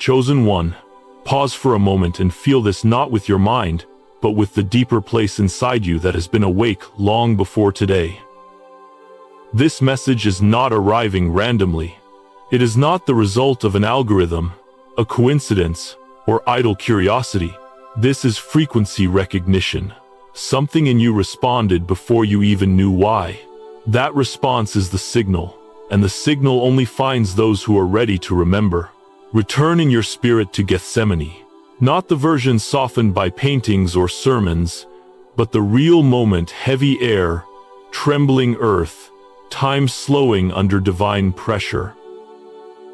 Chosen one, pause for a moment and feel this not with your mind, but with the deeper place inside you that has been awake long before today. This message is not arriving randomly. It is not the result of an algorithm, a coincidence, or idle curiosity. This is frequency recognition. Something in you responded before you even knew why. That response is the signal, and the signal only finds those who are ready to remember. Return in your spirit to Gethsemane, not the version softened by paintings or sermons, but the real moment, heavy air, trembling earth, time slowing under divine pressure.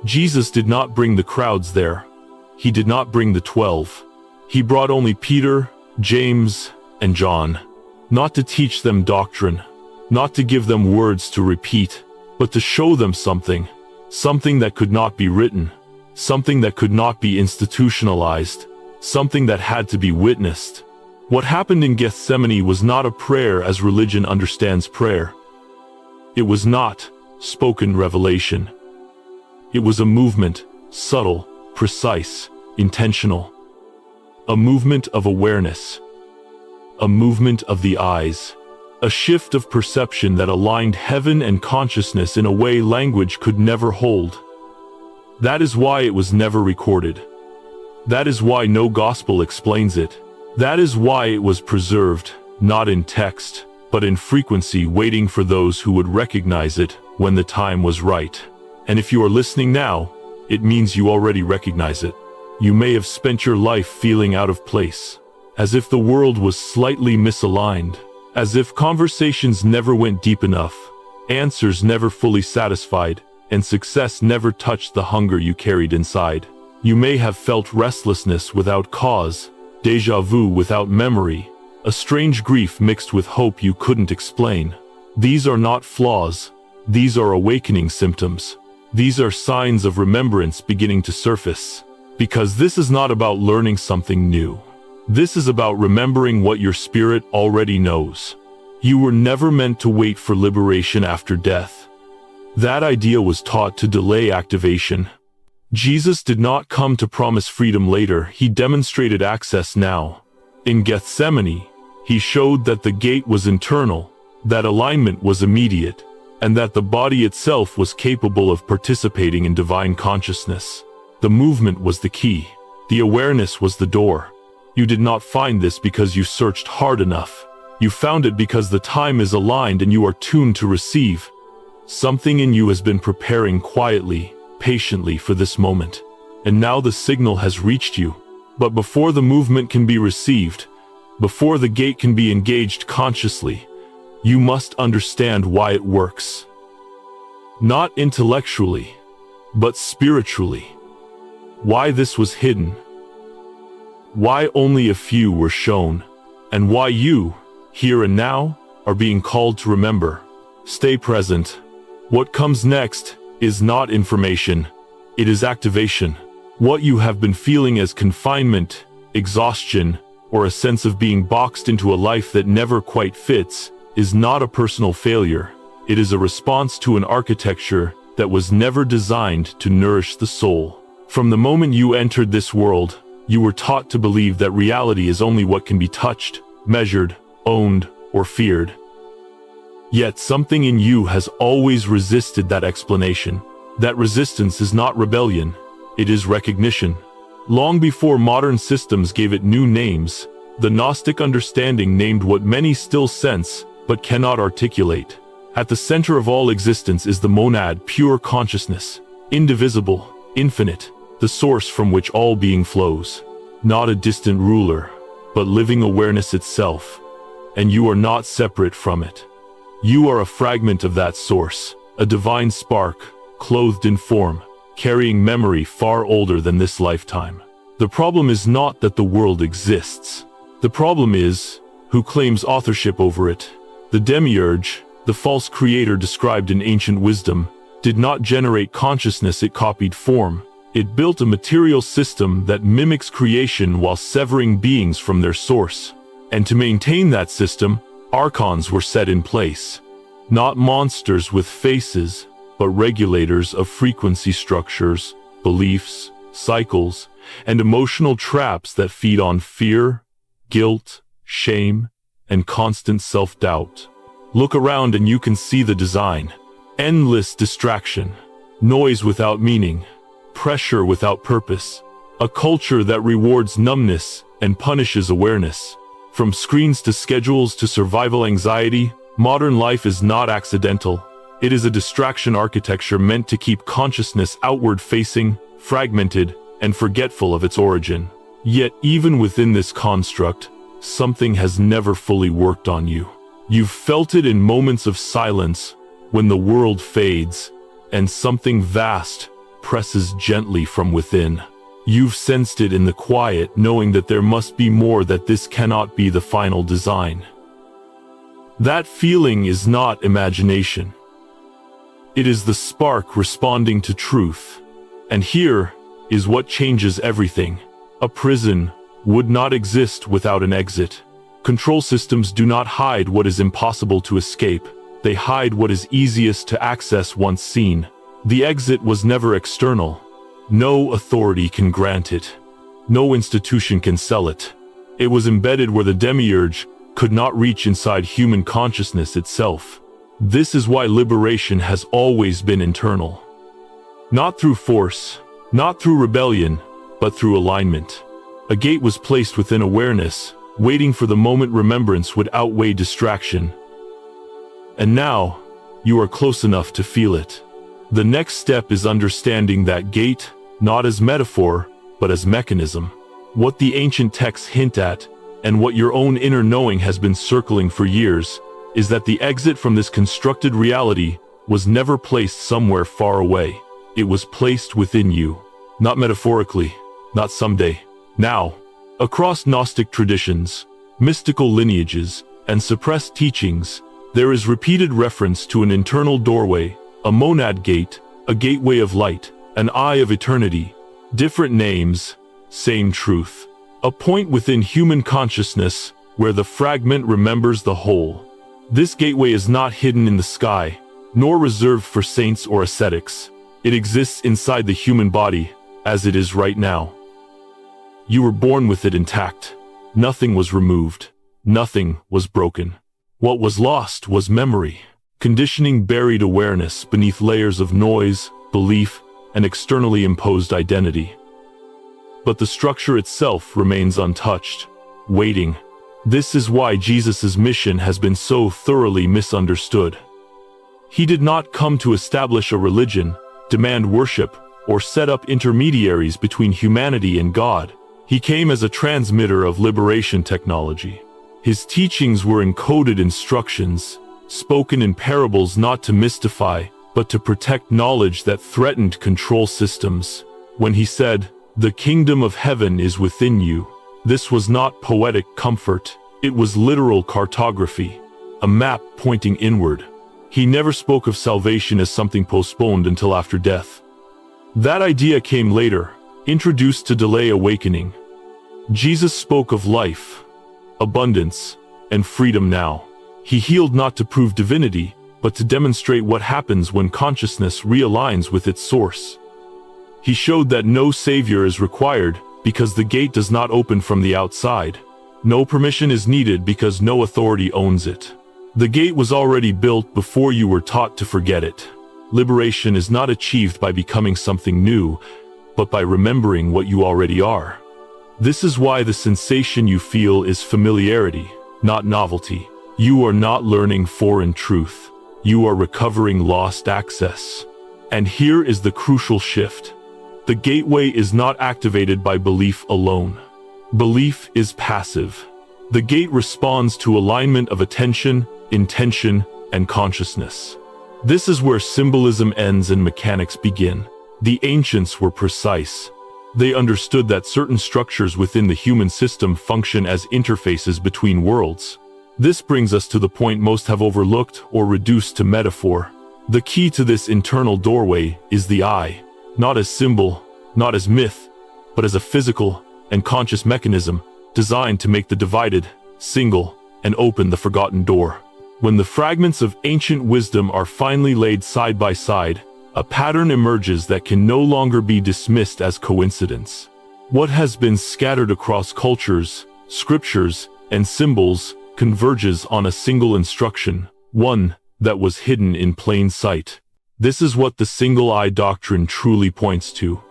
Jesus did not bring the crowds there. He did not bring the 12. He brought only Peter, James, and John, not to teach them doctrine, not to give them words to repeat, but to show them something that could not be written, something that could not be institutionalized, something that had to be witnessed. What happened in Gethsemane was not a prayer as religion understands prayer. It was not spoken revelation. It was a movement, subtle, precise, intentional. A movement of awareness. A movement of the eyes. A shift of perception that aligned heaven and consciousness in a way language could never hold. That is why it was never recorded. That is why no gospel explains it. That is why it was preserved, not in text, but in frequency, waiting for those who would recognize it when the time was right. And if you are listening now, it means you already recognize it. You may have spent your life feeling out of place, as if the world was slightly misaligned, as if conversations never went deep enough, answers never fully satisfied, and success never touched the hunger you carried inside. You may have felt restlessness without cause, déjà vu without memory, a strange grief mixed with hope you couldn't explain. These are not flaws. These are awakening symptoms. These are signs of remembrance beginning to surface. Because this is not about learning something new. This is about remembering what your spirit already knows. You were never meant to wait for liberation after death. That idea was taught to delay activation. Jesus did not come to promise freedom later. He demonstrated access now. In Gethsemane, he showed that the gate was internal, that alignment was immediate, and that the body itself was capable of participating in divine consciousness. The movement was the key. The awareness was the door. You did not find this because you searched hard enough. You found it because the time is aligned and you are tuned to receive. Something in you has been preparing quietly, patiently for this moment. And now the signal has reached you. But before the movement can be received, before the gate can be engaged consciously, you must understand why it works. Not intellectually, but spiritually. Why this was hidden. Why only a few were shown. And why you, here and now, are being called to remember. Stay present. What comes next is not information. It is activation. What you have been feeling as confinement, exhaustion, or a sense of being boxed into a life that never quite fits, is not a personal failure. It is a response to an architecture that was never designed to nourish the soul. From the moment you entered this world, you were taught to believe that reality is only what can be touched, measured, owned, or feared. Yet something in you has always resisted that explanation. That resistance is not rebellion, it is recognition. Long before modern systems gave it new names, the Gnostic understanding named what many still sense, but cannot articulate. At the center of all existence is the monad, pure consciousness, indivisible, infinite, the source from which all being flows. Not a distant ruler, but living awareness itself. And you are not separate from it. You are a fragment of that source, a divine spark, clothed in form, carrying memory far older than this lifetime. The problem is not that the world exists. The problem is who claims authorship over it. The demiurge, the false creator described in ancient wisdom, did not generate consciousness, it copied form. It built a material system that mimics creation while severing beings from their source. And to maintain that system, archons were set in place. Not monsters with faces, but regulators of frequency structures, beliefs, cycles, and emotional traps that feed on fear, guilt, shame, and constant self-doubt. Look around and you can see the design. Endless distraction, noise without meaning, pressure without purpose, a culture that rewards numbness and punishes awareness. From screens to schedules to survival anxiety, modern life is not accidental. It is a distraction architecture meant to keep consciousness outward-facing, fragmented, and forgetful of its origin. Yet even within this construct, something has never fully worked on you. You've felt it in moments of silence, when the world fades, and something vast presses gently from within. You've sensed it in the quiet, knowing that there must be more, that this cannot be the final design. That feeling is not imagination. It is the spark responding to truth. And here is what changes everything. A prison would not exist without an exit. Control systems do not hide what is impossible to escape. They hide what is easiest to access once seen. The exit was never external. No authority can grant it. No institution can sell it. It was embedded where the demiurge could not reach, inside human consciousness itself. This is why liberation has always been internal. Not through force, not through rebellion, but through alignment. A gate was placed within awareness, waiting for the moment remembrance would outweigh distraction. And now, you are close enough to feel it. The next step is understanding that gate, not as metaphor, but as mechanism. What the ancient texts hint at, and what your own inner knowing has been circling for years, is that the exit from this constructed reality was never placed somewhere far away. It was placed within you. Not metaphorically, not someday. Now. Across Gnostic traditions, mystical lineages, and suppressed teachings, there is repeated reference to an internal doorway, a monad gate, a gateway of light, an eye of eternity. Different names, same truth. A point within human consciousness where the fragment remembers the whole. This gateway is not hidden in the sky, nor reserved for saints or ascetics. It exists inside the human body, as it is right now. You were born with it intact. Nothing was removed. Nothing was broken. What was lost was memory. Conditioning buried awareness beneath layers of noise, belief, and externally imposed identity. But the structure itself remains untouched, waiting. This is why Jesus' mission has been so thoroughly misunderstood. He did not come to establish a religion, demand worship, or set up intermediaries between humanity and God. He came as a transmitter of liberation technology. His teachings were encoded instructions, spoken in parables, not to mystify, but to protect knowledge that threatened control systems. When he said, "The kingdom of heaven is within you," this was not poetic comfort, it was literal cartography, a map pointing inward. He never spoke of salvation as something postponed until after death. That idea came later, introduced to delay awakening. Jesus spoke of life, abundance, and freedom now. He healed not to prove divinity, but to demonstrate what happens when consciousness realigns with its source. He showed that no savior is required because the gate does not open from the outside. No permission is needed because no authority owns it. The gate was already built before you were taught to forget it. Liberation is not achieved by becoming something new, but by remembering what you already are. This is why the sensation you feel is familiarity, not novelty. You are not learning foreign truth. You are recovering lost access. And here is the crucial shift. The gateway is not activated by belief alone. Belief is passive. The gate responds to alignment of attention, intention, and consciousness. This is where symbolism ends and mechanics begin. The ancients were precise. They understood that certain structures within the human system function as interfaces between worlds. This brings us to the point most have overlooked or reduced to metaphor. The key to this internal doorway is the eye, not as symbol, not as myth, but as a physical and conscious mechanism designed to make the divided, single, and open the forgotten door. When the fragments of ancient wisdom are finally laid side by side, A pattern emerges that can no longer be dismissed as coincidence. What has been scattered across cultures, scriptures, and symbols converges on a single instruction, one that was hidden in plain sight. This is what the single-eye doctrine truly points to.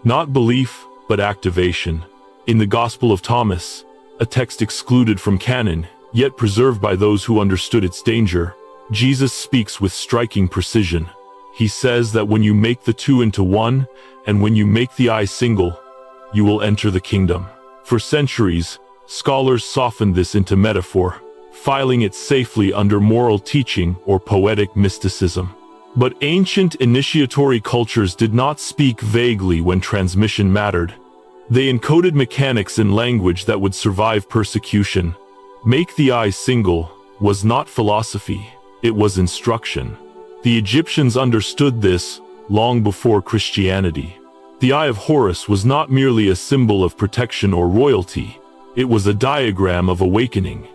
Not belief, but activation. In the Gospel of Thomas, a text excluded from canon, yet preserved by those who understood its danger, Jesus speaks with striking precision. He says that when you make the two into one, and when you make the eye single, you will enter the kingdom. For centuries, scholars softened this into metaphor, filing it safely under moral teaching or poetic mysticism. But ancient initiatory cultures did not speak vaguely when transmission mattered. They encoded mechanics in language that would survive persecution. Make the eye single was not philosophy, it was instruction. The Egyptians understood this long before Christianity. The Eye of Horus was not merely a symbol of protection or royalty, it was a diagram of awakening.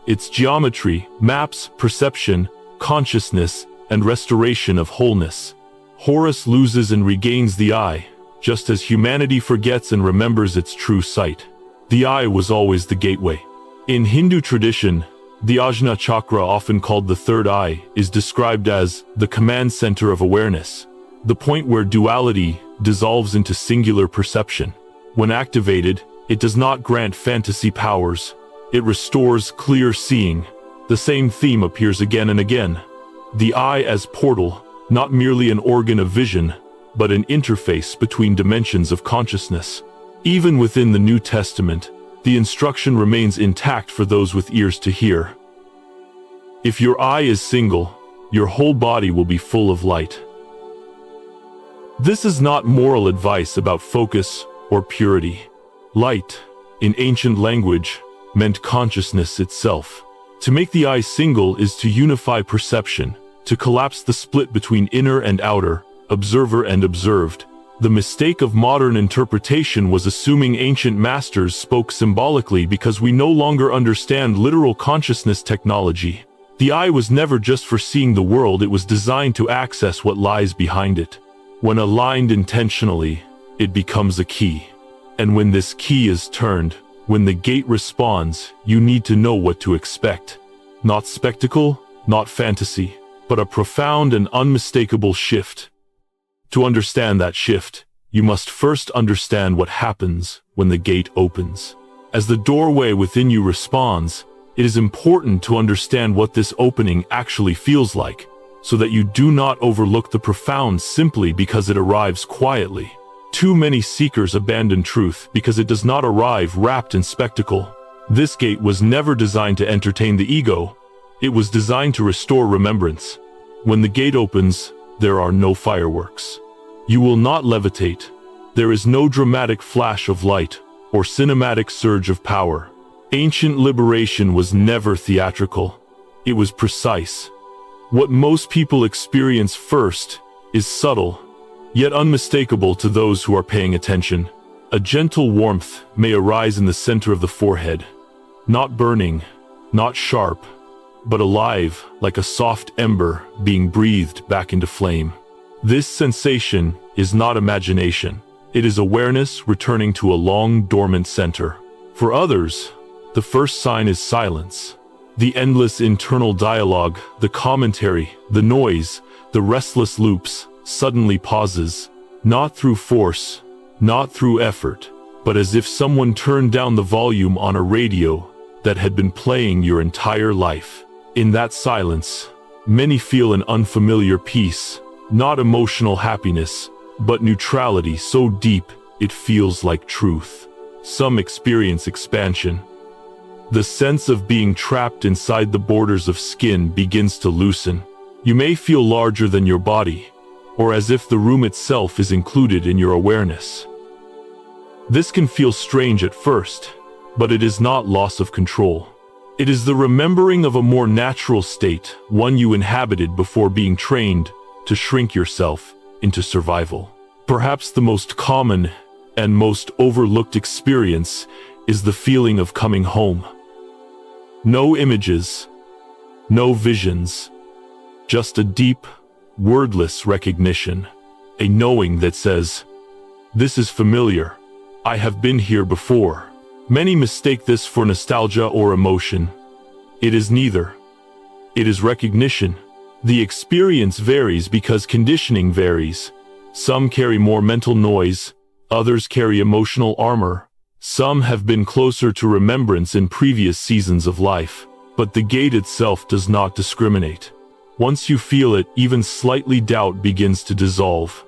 Its geometry maps perception, consciousness, and restoration of wholeness. Horus loses and regains the eye, just as humanity forgets and remembers its true sight. The eye was always the gateway. In Hindu tradition, the Ajna chakra, often called the third eye, is described as the command center of awareness, the point where duality dissolves into singular perception. When activated, it does not grant fantasy powers. It restores clear seeing. The same theme appears again and again. The eye as portal, not merely an organ of vision, but an interface between dimensions of consciousness. Even within the New Testament, the instruction remains intact for those with ears to hear. If your eye is single, your whole body will be full of light. This is not moral advice about focus or purity. Light, in ancient language, meant consciousness itself. To make the eye single is to unify perception, to collapse the split between inner and outer, observer and observed. The mistake of modern interpretation was assuming ancient masters spoke symbolically because we no longer understand literal consciousness technology. The eye was never just for seeing the world, it was designed to access what lies behind it. When aligned intentionally, it becomes a key. And when this key is turned, when the gate responds, you need to know what to expect. Not spectacle, not fantasy, but a profound and unmistakable shift. To understand that shift, you must first understand what happens when the gate opens. As the doorway within you responds, it is important to understand what this opening actually feels like, so that you do not overlook the profound simply because it arrives quietly. Too many seekers abandon truth because it does not arrive wrapped in spectacle. This gate was never designed to entertain the ego. It was designed to restore remembrance. When the gate opens, there are no fireworks. You will not levitate. There is no dramatic flash of light or cinematic surge of power. Ancient liberation was never theatrical. It was precise. What most people experience first is subtle, yet unmistakable to those who are paying attention. A gentle warmth may arise in the center of the forehead, not burning, not sharp, but alive, like a soft ember being breathed back into flame. This sensation is not imagination. It is awareness returning to a long dormant center. For others, the first sign is silence. The endless internal dialogue, the commentary, the noise, the restless loops, suddenly pauses, not through force, not through effort, but as if someone turned down the volume on a radio that had been playing your entire life. In that silence, many feel an unfamiliar peace, not emotional happiness, but neutrality so deep it feels like truth. Some experience expansion. The sense of being trapped inside the borders of skin begins to loosen. You may feel larger than your body, or as if the room itself is included in your awareness. This can feel strange at first, but it is not loss of control. It is the remembering of a more natural state, one you inhabited before being trained to shrink yourself into survival. Perhaps the most common and most overlooked experience is the feeling of coming home. No images, no visions, just a deep, wordless recognition, a knowing that says, "This is familiar. I have been here before." Many mistake this for nostalgia or emotion. It is neither. It is recognition. The experience varies because conditioning varies. Some carry more mental noise, others carry emotional armor. Some have been closer to remembrance in previous seasons of life, but the gate itself does not discriminate. Once you feel it, even slightly doubt begins to dissolve.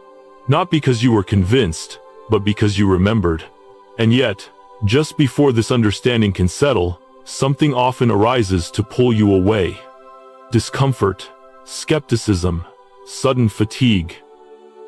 Not because you were convinced, but because you remembered. And yet, just before this understanding can settle, something often arises to pull you away. Discomfort, skepticism, sudden fatigue,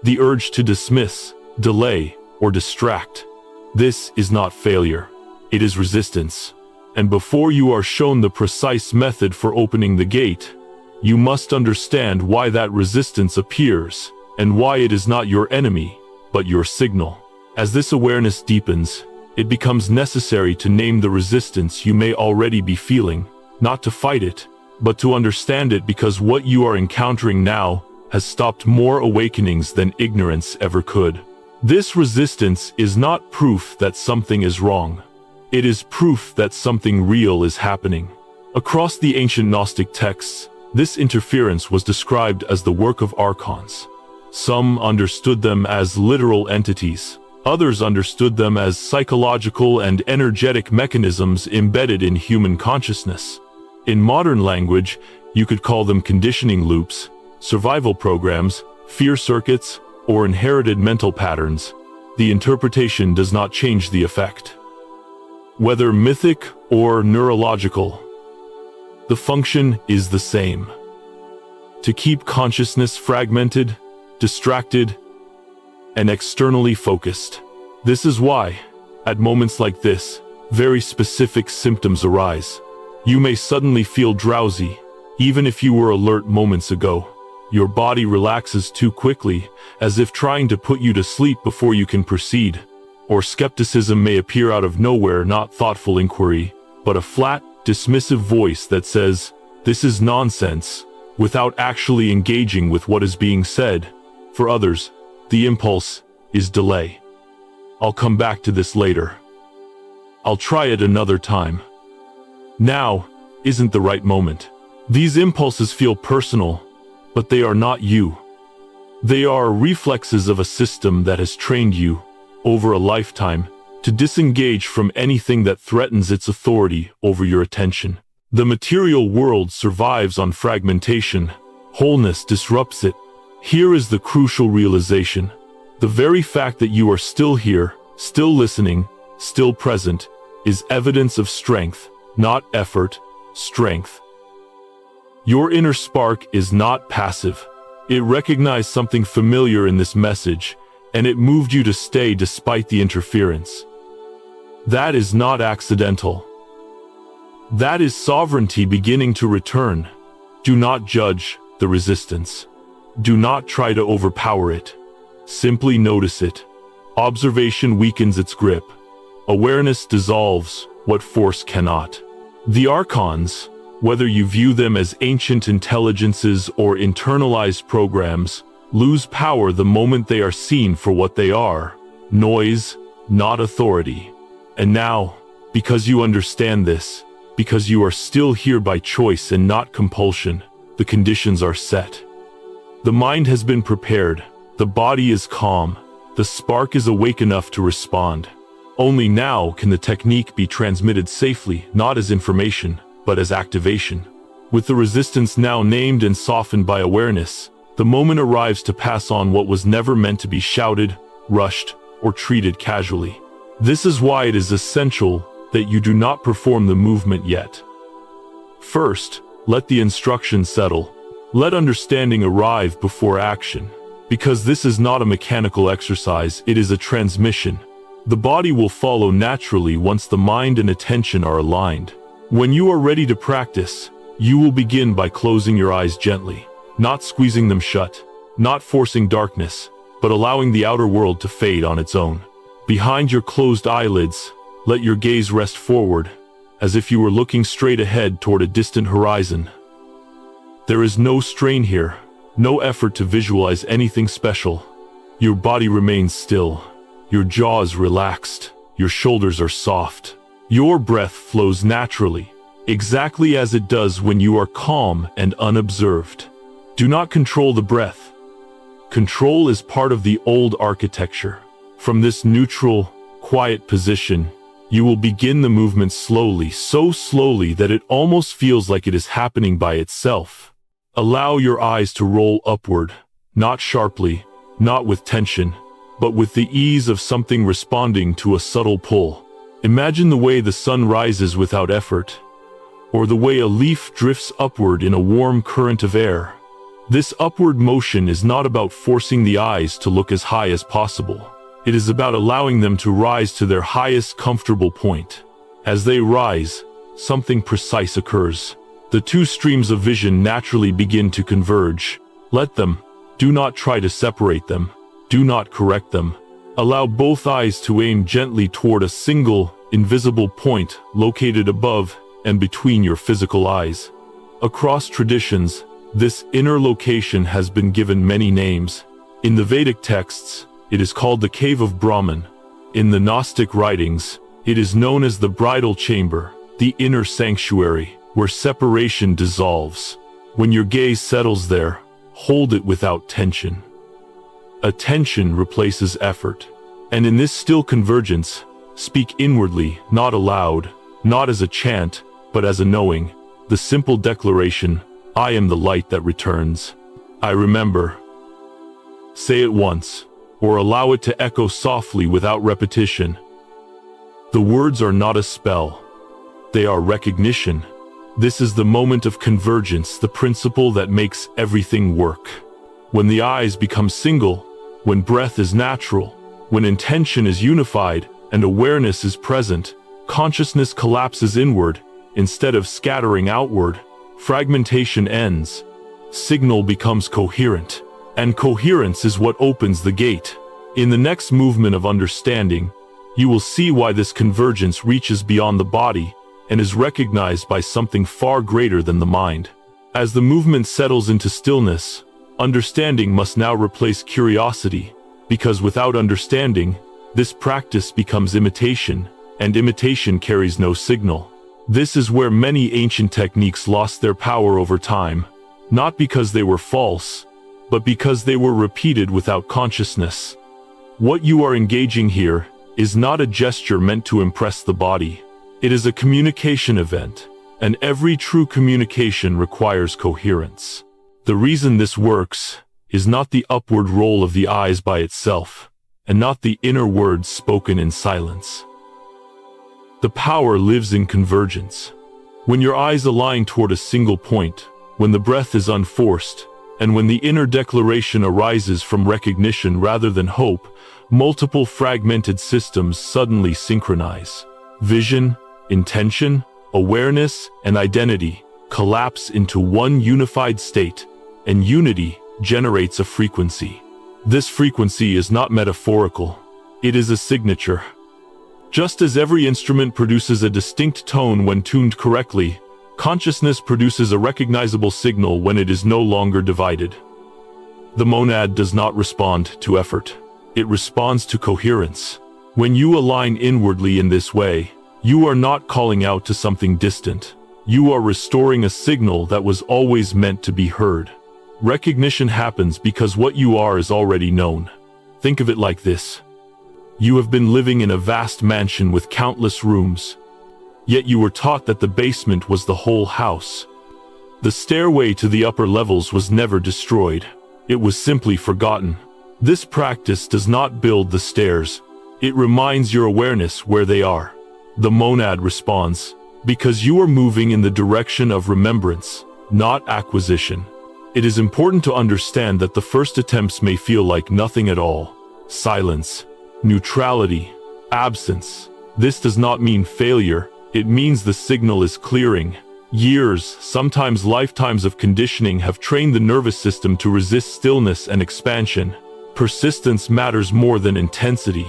the urge to dismiss, delay, or distract. This is not failure. It is resistance. And before you are shown the precise method for opening the gate, you must understand why that resistance appears, and why it is not your enemy, but your signal. As this awareness deepens, it becomes necessary to name the resistance you may already be feeling, not to fight it, but to understand it, because what you are encountering now has stopped more awakenings than ignorance ever could. This resistance is not proof that something is wrong. It is proof that something real is happening. Across the ancient Gnostic texts, this interference was described as the work of archons. Some understood them as literal entities. Others understood them as psychological and energetic mechanisms embedded in human consciousness. In modern language, you could call them conditioning loops, survival programs, fear circuits, or inherited mental patterns. The interpretation does not change the effect. Whether mythic or neurological, the function is the same: to keep consciousness fragmented, distracted, and externally focused. This is why, at moments like this, very specific symptoms arise. You may suddenly feel drowsy, even if you were alert moments ago. Your body relaxes too quickly, as if trying to put you to sleep before you can proceed. Or skepticism may appear out of nowhere, not thoughtful inquiry, but a flat, dismissive voice that says, "This is nonsense," without actually engaging with what is being said. For others, the impulse is delay. "I'll come back to this later. I'll try it another time. Now isn't the right moment." These impulses feel personal, but they are not you. They are reflexes of a system that has trained you, over a lifetime, to disengage from anything that threatens its authority over your attention. The material world survives on fragmentation. Wholeness disrupts it. Here is the crucial realization. The very fact that you are still here, still listening, still present, is evidence of strength, not effort, strength. Your inner spark is not passive. It recognized something familiar in this message, and it moved you to stay despite the interference. That is not accidental. That is sovereignty beginning to return. Do not judge the resistance. Do not try to overpower it. Simply notice it. Observation weakens its grip. Awareness dissolves what force cannot. The archons, whether you view them as ancient intelligences or internalized programs, lose power the moment they are seen for what they are: noise, not authority. And now, because you understand this, because you are still here by choice and not compulsion, the conditions are set. The mind has been prepared, the body is calm, the spark is awake enough to respond. Only now can the technique be transmitted safely, not as information, but as activation. With the resistance now named and softened by awareness, the moment arrives to pass on what was never meant to be shouted, rushed, or treated casually. This is why it is essential that you do not perform the movement yet. First, let the instruction settle. Let understanding arrive before action. Because this is not a mechanical exercise, it is a transmission. The body will follow naturally once the mind and attention are aligned. When you are ready to practice, you will begin by closing your eyes gently, not squeezing them shut, not forcing darkness, but allowing the outer world to fade on its own. Behind your closed eyelids, let your gaze rest forward, as if you were looking straight ahead toward a distant horizon. There is no strain here, No effort to visualize anything special. Your body remains still. Your jaw is relaxed. Your shoulders are soft. Your breath flows naturally, exactly as it does when you are calm and unobserved. Do not control the breath. Control is part of the old architecture. From this neutral, quiet position, you will begin the movement slowly, so slowly that it almost feels like it is happening by itself. Allow your eyes to roll upward, not sharply, not with tension, but with the ease of something responding to a subtle pull. Imagine the way the sun rises without effort, or the way a leaf drifts upward in a warm current of air. This upward motion is not about forcing the eyes to look as high as possible. It is about allowing them to rise to their highest comfortable point. As they rise, something precise occurs. The two streams of vision naturally begin to converge. Let them. Do not try to separate them. Do not correct them. Allow both eyes to aim gently toward a single, invisible point located above and between your physical eyes. Across traditions, this inner location has been given many names. In the Vedic texts, it is called the Cave of Brahman. In the Gnostic writings, it is known as the bridal chamber, the inner sanctuary, where separation dissolves. When your gaze settles there, hold it without tension. Attention replaces effort. And in this still convergence, speak inwardly, not aloud, not as a chant, but as a knowing, the simple declaration, I am the light that returns. I remember. Say it once, or allow it to echo softly without repetition. The words are not a spell. They are recognition. This is the moment of convergence, the principle that makes everything work. When the eyes become single, when breath is natural, when intention is unified and awareness is present, consciousness collapses inward instead of scattering outward. Fragmentation ends. Signal becomes coherent. And coherence is what opens the gate. In the next movement of understanding, you will see why this convergence reaches beyond the body and is recognized by something far greater than the mind. As the movement settles into stillness, understanding must now replace curiosity, because without understanding, this practice becomes imitation, and imitation carries no signal. This is where many ancient techniques lost their power over time, not because they were false, but because they were repeated without consciousness. What you are engaging here is not a gesture meant to impress the body. It is a communication event, and every true communication requires coherence. The reason this works is not the upward roll of the eyes by itself, and not the inner words spoken in silence. The power lives in convergence. When your eyes align toward a single point, when the breath is unforced, and when the inner declaration arises from recognition rather than hope, multiple fragmented systems suddenly synchronize. Vision, intention, awareness, and identity collapse into one unified state, and unity generates a frequency. This frequency is not metaphorical. It is a signature. Just as every instrument produces a distinct tone when tuned correctly, consciousness produces a recognizable signal when it is no longer divided. The monad does not respond to effort. It responds to coherence. When you align inwardly in this way, you are not calling out to something distant. You are restoring a signal that was always meant to be heard. Recognition happens because what you are is already known. Think of it like this. You have been living in a vast mansion with countless rooms. Yet you were taught that the basement was the whole house. The stairway to the upper levels was never destroyed. It was simply forgotten. This practice does not build the stairs. It reminds your awareness where they are. The monad responds, because you are moving in the direction of remembrance, not acquisition. It is important to understand that the first attempts may feel like nothing at all. Silence, neutrality, absence. This does not mean failure. It means the signal is clearing. Years, sometimes lifetimes of conditioning have trained the nervous system to resist stillness and expansion. Persistence matters more than intensity.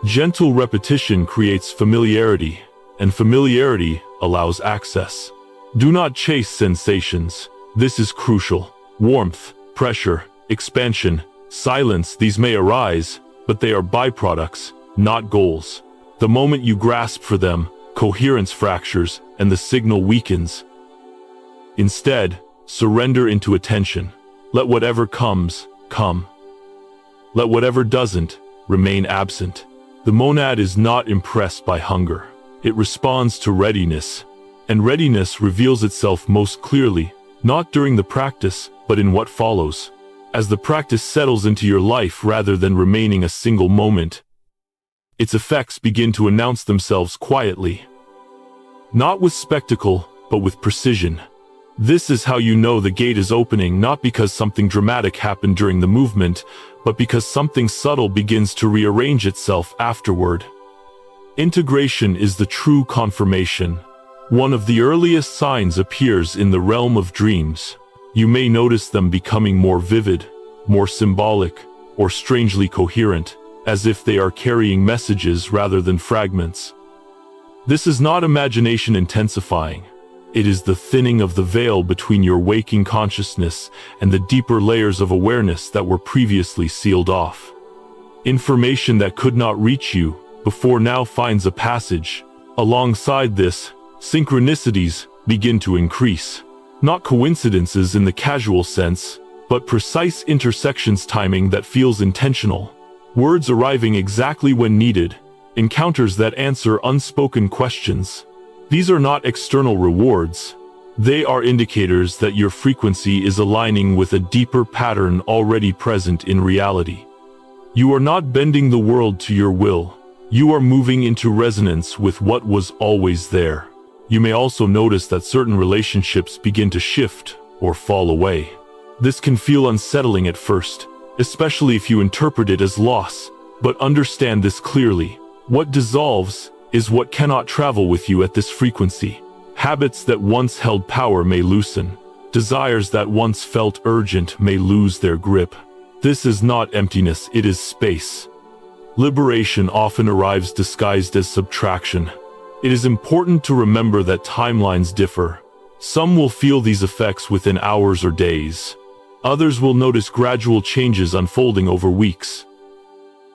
Gentle repetition creates familiarity, and familiarity allows access. Do not chase sensations. This is crucial. Warmth, pressure, expansion, silence, these may arise, but they are byproducts, not goals. The moment you grasp for them, coherence fractures and the signal weakens. Instead, surrender into attention. Let whatever comes, come. Let whatever doesn't, remain absent. The monad is not impressed by hunger. It responds to readiness. And readiness reveals itself most clearly, not during the practice, but in what follows. As the practice settles into your life rather than remaining a single moment, its effects begin to announce themselves quietly. Not with spectacle, but with precision. This is how you know the gate is opening, not because something dramatic happened during the movement, but because something subtle begins to rearrange itself afterward. Integration is the true confirmation. One of the earliest signs appears in the realm of dreams. You may notice them becoming more vivid, more symbolic, or strangely coherent, as if they are carrying messages rather than fragments. This is not imagination intensifying. It is the thinning of the veil between your waking consciousness and the deeper layers of awareness that were previously sealed off. Information that could not reach you before now finds a passage. Alongside this, synchronicities begin to increase. Not coincidences in the casual sense, but precise intersections, timing that feels intentional. Words arriving exactly when needed, encounters that answer unspoken questions. These are not external rewards. They are indicators that your frequency is aligning with a deeper pattern already present in reality. You are not bending the world to your will. You are moving into resonance with what was always there. You may also notice that certain relationships begin to shift or fall away. This can feel unsettling at first, especially if you interpret it as loss, but understand this clearly. What dissolves is what cannot travel with you at this frequency. Habits that once held power may loosen. Desires that once felt urgent may lose their grip. This is not emptiness, it is space. Liberation often arrives disguised as subtraction. It is important to remember that timelines differ. Some will feel these effects within hours or days. Others will notice gradual changes unfolding over weeks.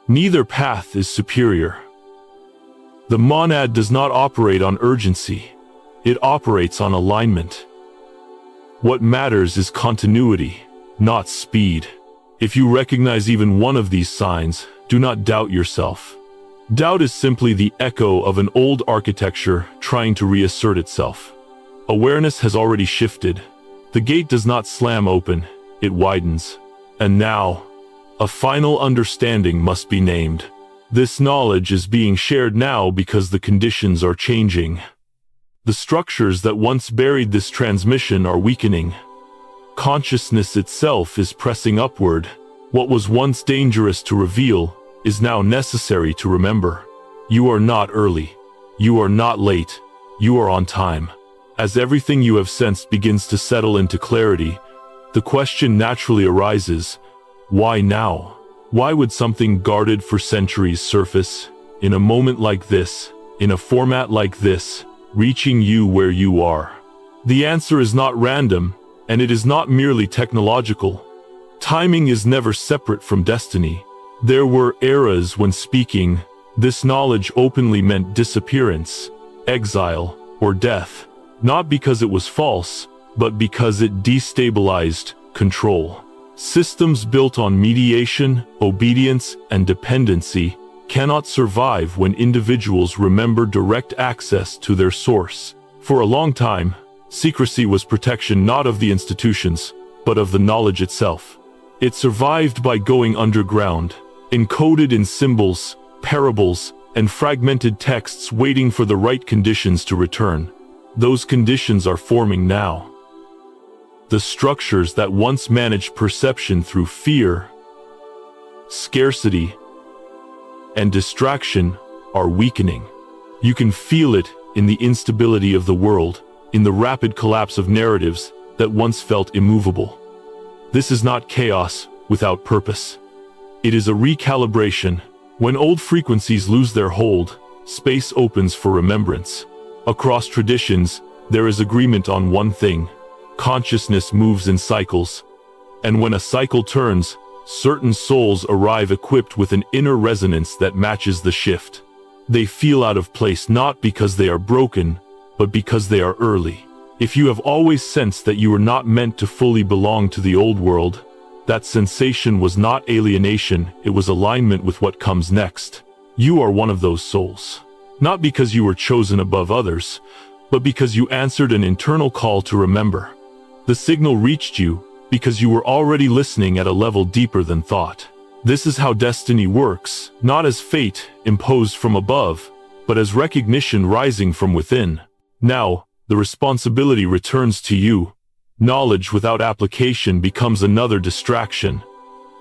Neither path is superior. The monad does not operate on urgency. It operates on alignment. What matters is continuity, not speed. If you recognize even one of these signs, do not doubt yourself. Doubt is simply the echo of an old architecture trying to reassert itself. Awareness has already shifted. The gate does not slam open, it widens. And now, a final understanding must be named. This knowledge is being shared now because the conditions are changing. The structures that once buried this transmission are weakening. Consciousness itself is pressing upward. What was once dangerous to reveal is now necessary to remember. You are not early. You are not late. You are on time. As everything you have sensed begins to settle into clarity, the question naturally arises, why now? Why would something guarded for centuries surface, in a moment like this, in a format like this, reaching you where you are? The answer is not random, and it is not merely technological. Timing is never separate from destiny. There were eras when speaking this knowledge openly meant disappearance, exile, or death, not because it was false, but because it destabilized control. Systems built on mediation, obedience, and dependency cannot survive when individuals remember direct access to their source. For a long time, secrecy was protection not of the institutions, but of the knowledge itself. It survived by going underground, encoded in symbols, parables, and fragmented texts waiting for the right conditions to return. Those conditions are forming now. The structures that once managed perception through fear, scarcity, and distraction are weakening. You can feel it in the instability of the world, in the rapid collapse of narratives that once felt immovable. This is not chaos without purpose. It is a recalibration. When old frequencies lose their hold, space opens for remembrance. Across traditions, there is agreement on one thing. Consciousness moves in cycles. And when a cycle turns, certain souls arrive equipped with an inner resonance that matches the shift. They feel out of place not because they are broken, but because they are early. If you have always sensed that you were not meant to fully belong to the old world, that sensation was not alienation, it was alignment with what comes next. You are one of those souls. Not because you were chosen above others, but because you answered an internal call to remember. The signal reached you because you were already listening at a level deeper than thought. This is how destiny works, not as fate imposed from above, but as recognition rising from within. Now, the responsibility returns to you. Knowledge without application becomes another distraction.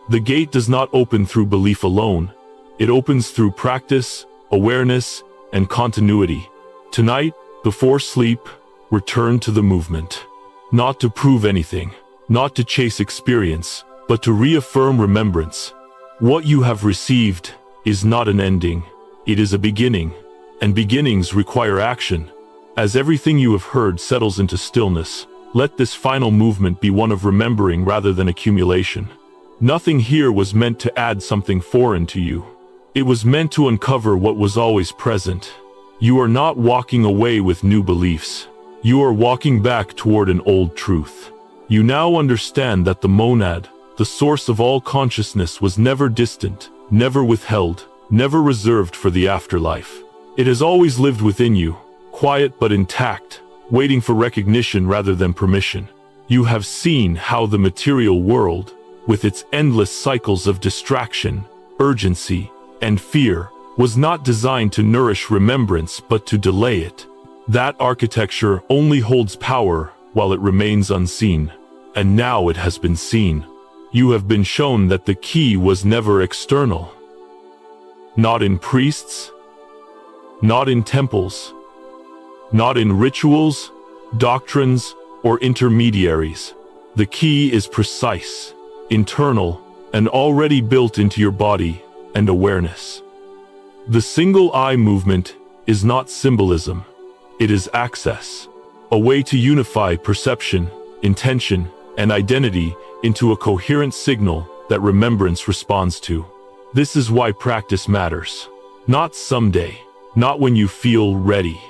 The gate does not open through belief alone. It opens through practice, awareness, and continuity. Tonight, before sleep, return to the movement. Not to prove anything, not to chase experience, but to reaffirm remembrance. What you have received is not an ending, it is a beginning, and beginnings require action. As everything you have heard settles into stillness, let this final movement be one of remembering rather than accumulation. Nothing here was meant to add something foreign to you. It was meant to uncover what was always present. You are not walking away with new beliefs. You are walking back toward an old truth. You now understand that the monad, the source of all consciousness, was never distant, never withheld, never reserved for the afterlife. It has always lived within you, quiet but intact, waiting for recognition rather than permission. You have seen how the material world, with its endless cycles of distraction, urgency, and fear, was not designed to nourish remembrance but to delay it. That architecture only holds power while it remains unseen. And now it has been seen. You have been shown that the key was never external. Not in priests, not in temples, not in rituals, doctrines, or intermediaries. The key is precise, internal, and already built into your body and awareness. The single eye movement is not symbolism, it is access, a way to unify perception, intention, and identity into a coherent signal that remembrance responds to. This is why practice matters. Not someday, not when you feel ready.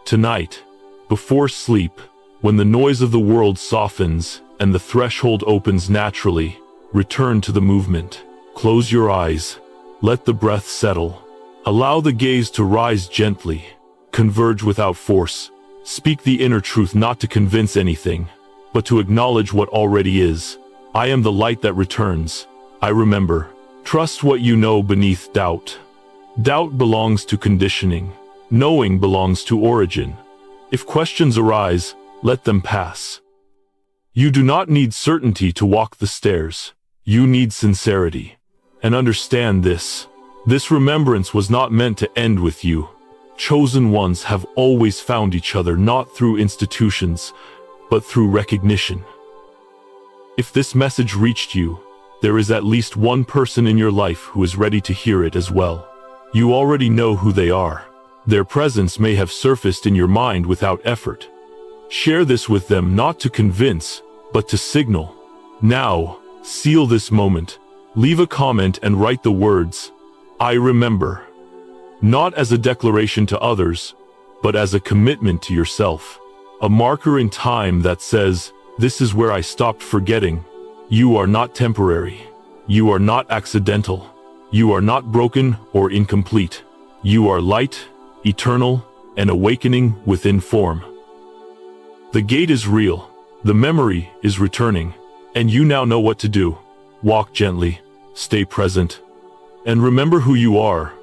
Tonight, before sleep, when the noise of the world softens and the threshold opens naturally, return to the movement. Close your eyes. Let the breath settle. Allow the gaze to rise gently. Converge without force. Speak the inner truth not to convince anything, but to acknowledge what already is. I am the light that returns. I remember. Trust what you know beneath doubt. Doubt belongs to conditioning. Knowing belongs to origin. If questions arise, let them pass. You do not need certainty to walk the stairs. You need sincerity. And understand this. This remembrance was not meant to end with you. Chosen ones have always found each other not through institutions, but through recognition. If this message reached you, there is at least one person in your life who is ready to hear it as well. You already know who they are. Their presence may have surfaced in your mind without effort. Share this with them not to convince, but to signal. Now, seal this moment. Leave a comment and write the words, "I remember." Not as a declaration to others, but as a commitment to yourself. A marker in time that says, "This is where I stopped forgetting." You are not temporary. You are not accidental. You are not broken or incomplete. You are light, eternal, and awakening within form. The gate is real. The memory is returning. And you now know what to do. Walk gently. Stay present. And remember who you are.